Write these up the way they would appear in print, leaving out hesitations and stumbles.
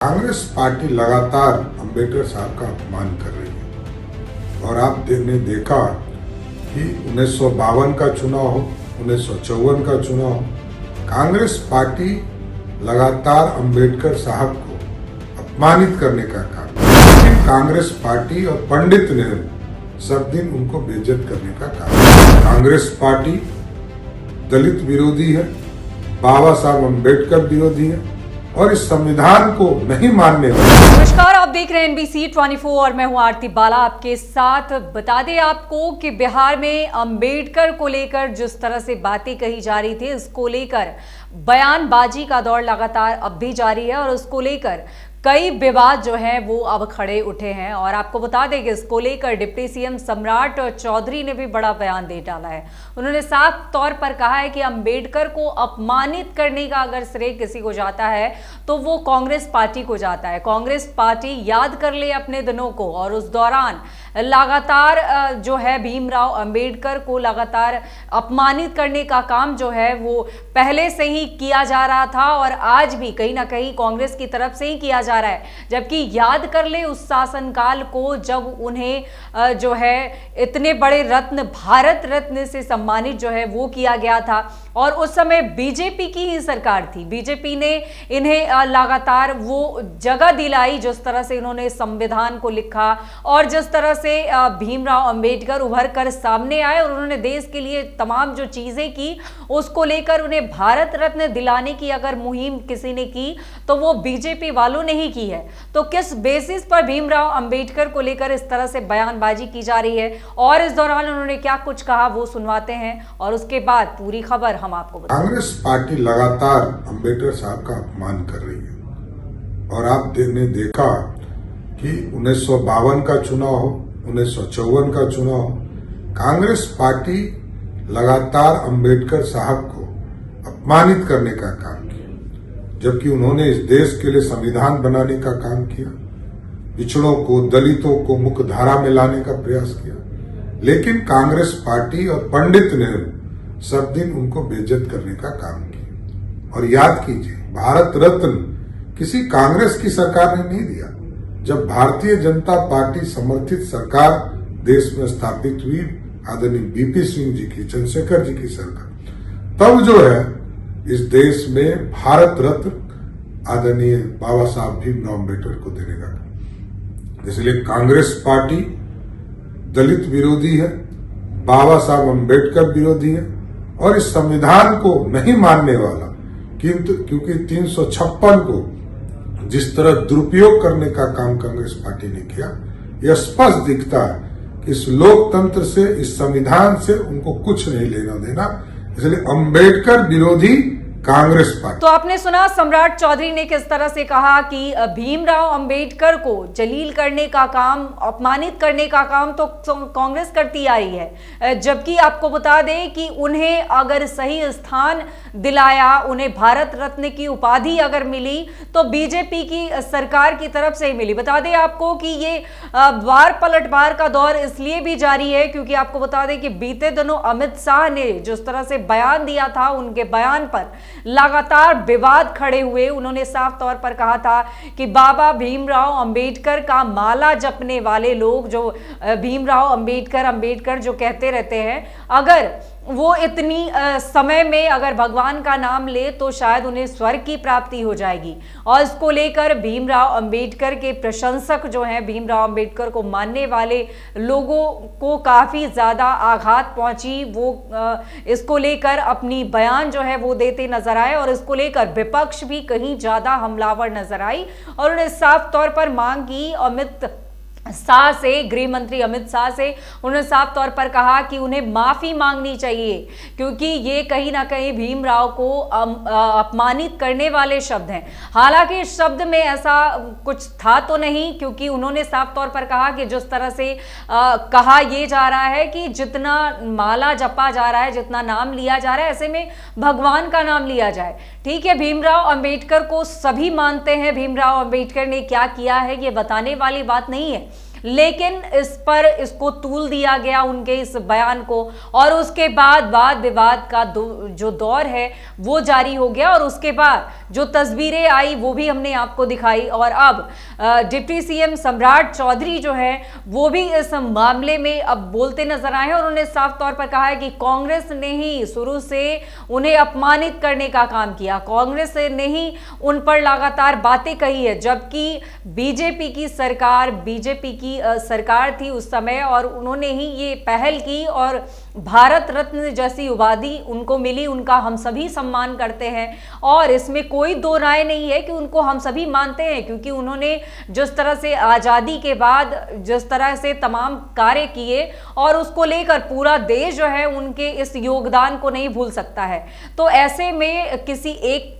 Congress party लगातार अंबेडकर साहब का अपमान कर रही है और आपने देखा कि 1952 का चुनाव हो, 1954 का चुनाव हो, कांग्रेस पार्टी लगातार अंबेडकर साहब को अपमानित करने का काम, लेकिन कांग्रेस पार्टी और पंडित नेहरू सब दिन उनको बेइज्जत करने का काम। कांग्रेस पार्टी दलित विरोधी है, बाबा साहब अंबेडकर विरोधी है और इस संविधान को नहीं मानने वाले। नमस्कार, आप देख रहे हैं NBC 24 और मैं हूं आरती बाला आपके साथ। बता दें आपको कि बिहार में अंबेडकर को लेकर जिस तरह से बातें कही जा रही थी, इसको लेकर बयानबाजी का दौर लगातार अब भी जारी है और उसको लेकर कई विवाद जो हैं वो अब खड़े उठे हैं। और आपको बता दें कि इसको लेकर डिप्टी सीएम सम्राट चौधरी ने भी बड़ा बयान दे डाला है। उन्होंने साफ तौर पर कहा है कि अंबेडकर को अपमानित करने का अगर श्रेय किसी को जाता है तो वो कांग्रेस पार्टी को जाता है। कांग्रेस पार्टी याद कर ले अपने दिनों को, और उस दौरान लगातार जो है भीमराव अंबेडकर को लगातार अपमानित करने का काम जो है वो पहले से ही किया जा रहा था और आज भी कहीं ना कहीं कांग्रेस की तरफ से ही किया जा रहा है। जबकि याद कर ले उस शासनकाल को जब उन्हें जो है इतने बड़े रत्न, भारत रत्न से सम्मानित जो है वो किया गया था और उस समय बीजेपी की ही सरकार थी। बीजेपी ने इन्हें लगातार वो जगह दिलाई जिस तरह से इन्होंने संविधान को लिखा और जिस तरह से भीमराव अंबेडकर उभर कर सामने आए और उन्होंने देश के लिए तमाम जो चीजें की उसको लेकर उन्हें भारत रत्न दिलाने की अगर मुहिम किसी ने की तो वो बीजेपी वालों ने ही की है। तो किस बेसिस पर भीमराव अंबेडकर को लेकर इस तरह से बयानबाजी की जा रही है और इस दौरान उन्होंने क्या कुछ कहा वो सुनवाते हैं और उसके बाद पूरी खबर हम आपको बताएं। कांग्रेस पार्टी लगातार अंबेडकर साहब का अपमान कर रही है और आपने देखा कि 1952 का चुनाव हो, 1954 का चुनाव हो, कांग्रेस पार्टी लगातार अंबेडकर साहब को अपमानित करने का काम किया, जबकि उन्होंने इस देश के लिए संविधान बनाने का काम किया, पिछड़ों को, दलितों को मुख्य धारा में लाने का प्रयास किया। लेकिन कांग्रेस पार्टी और पंडित नेहरू सब दिन उनको बेइज्जत करने का काम किया। और याद कीजिए, भारत रत्न किसी कांग्रेस की सरकार ने नहीं दिया। जब भारतीय जनता पार्टी समर्थित सरकार देश में स्थापित हुई, आदरणीय बीपी सिंह जी की, चंद्रशेखर जी की सरकार, तब जो है इस देश में भारत रत्न आदरणीय बाबा साहब भीमराव अम्बेडकर को देने का। इसलिए कांग्रेस पार्टी दलित विरोधी है, बाबा साहब अम्बेडकर विरोधी है और इस संविधान को नहीं मानने वाला, क्योंकि 356 को जिस तरह दुरुपयोग करने का काम कांग्रेस पार्टी ने किया, यह स्पष्ट दिखता है कि इस लोकतंत्र से, इस संविधान से उनको कुछ नहीं लेना देना। इसलिए अंबेडकर विरोधी कांग्रेस पार्टी। तो आपने सुना सम्राट चौधरी ने किस तरह से कहा कि भीमराव अंबेडकर को जलील करने का काम, अपमानित करने का काम तो कांग्रेस करती आई है। जबकि आपको बता दें कि उन्हें अगर सही स्थान दिलाया, उन्हें भारत रत्न की उपाधि अगर मिली तो बीजेपी की सरकार की तरफ से ही मिली। बता दें आपको कि ये वार पलटवार का दौर इसलिए भी जारी है क्योंकि आपको बता दें कि बीते दिनों अमित शाह ने जिस तरह से बयान दिया था, उनके बयान पर लगातार विवाद खड़े हुए। उन्होंने साफ तौर पर कहा था कि बाबा भीमराव अंबेडकर का माला जपने वाले लोग, जो भीमराव अंबेडकर जो कहते रहते हैं, अगर वो इतनी समय में अगर भगवान का नाम ले तो शायद उन्हें स्वर्ग की प्राप्ति हो जाएगी। और इसको लेकर भीमराव अंबेडकर के प्रशंसक जो हैं, भीमराव अंबेडकर को मानने वाले लोगों को काफ़ी ज़्यादा आघात पहुंची। वो इसको लेकर अपनी बयान जो है वो देते नजर आए और इसको लेकर विपक्ष भी कहीं ज़्यादा हमलावर नजर आई और उन्हें साफ तौर पर मांग की अमित शाह से, गृह मंत्री अमित शाह से। उन्होंने साफ तौर पर कहा कि उन्हें माफी मांगनी चाहिए क्योंकि ये कहीं ना कहीं भीमराव को अपमानित करने वाले शब्द हैं। हालांकि इस शब्द में ऐसा कुछ था तो नहीं, क्योंकि उन्होंने साफ तौर पर कहा कि जिस तरह से कहा यह जा रहा है कि जितना माला जपा जा रहा है, जितना नाम लिया जा रहा है, ऐसे में भगवान का नाम लिया जाए। ठीक है, भीमराव अंबेडकर को सभी मानते हैं, भीमराव अंबेडकर ने क्या किया है ये बताने वाली बात नहीं है, लेकिन इस पर इसको तूल दिया गया उनके इस बयान को, और उसके बाद वाद विवाद का जो दौर है वो जारी हो गया। और उसके बाद जो तस्वीरें आई वो भी हमने आपको दिखाई, और अब डिप्टी सीएम सम्राट चौधरी जो है वो भी इस मामले में अब बोलते नजर आए हैं, और उन्होंने साफ तौर पर कहा है कि कांग्रेस ने ही शुरू से उन्हें अपमानित करने का काम किया, कांग्रेस ने ही उन पर लगातार बातें कही है, जबकि बीजेपी की सरकार थी उस समय, और उन्होंने ही ये पहल की, और भारत रत्न जैसी उपाधि उनको मिली, उनका हम सभी सम्मान करते हैं, और इसमें कोई दो राय नहीं है कि उनको हम सभी मानते हैं, क्योंकि उन्होंने जिस तरह से आज़ादी के बाद जिस तरह से तमाम कार्य किए, और उसको लेकर पूरा देश जो है उनके इस योगदान को नहीं भूल सकता है। तो ऐसे में किसी एक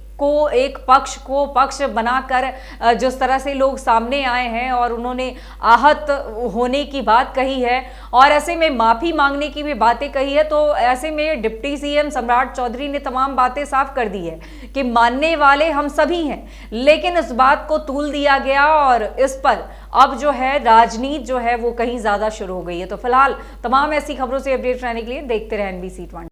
पक्ष को पक्ष बनाकर जिस तरह से लोग सामने आए हैं और उन्होंने आहत होने की बात कही है, और ऐसे में माफी मांगने की भी बातें कही है, तो ऐसे में डिप्टी सीएम सम्राट चौधरी ने तमाम बातें साफ कर दी है कि मानने वाले हम सभी हैं, लेकिन इस बात को तूल दिया गया, और इस पर अब जो है राजनीति जो है वो कहीं ज्यादा शुरू हो गई है। तो फिलहाल तमाम ऐसी खबरों से अपडेट रहने के लिए देखते रहें NBC 24।